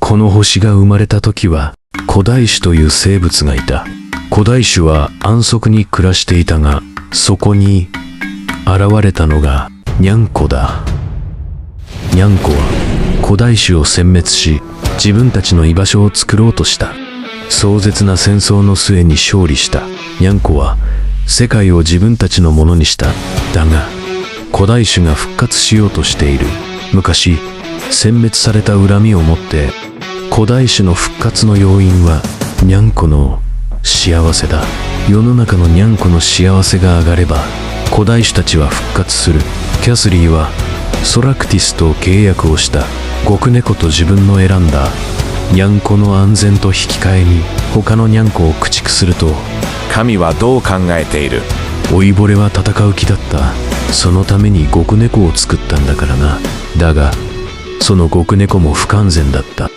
この星が生まれた時は古代種という生物がいた。古代種は安息に暮らしていたが、そこに現れたのがニャンコだ。ニャンコは古代種を殲滅し、自分たちの居場所を作ろうとした。壮絶な戦争の末に勝利したニャンコは世界を自分たちのものにした。だが古代種が復活しようとしている。昔殲滅された恨みを持って、古代種の復活の要因はニャンコの幸せだ。世の中のニャンコの幸せが上がれば古代種たちは復活する。キャスリーはソラクティスと契約をした。極猫と自分の選んだニャンコの安全と引き換えに他のニャンコを駆逐すると、神はどう考えている？老いぼれは戦う気だった。そのために極猫を作ったんだからな。だがその極猫も不完全だった。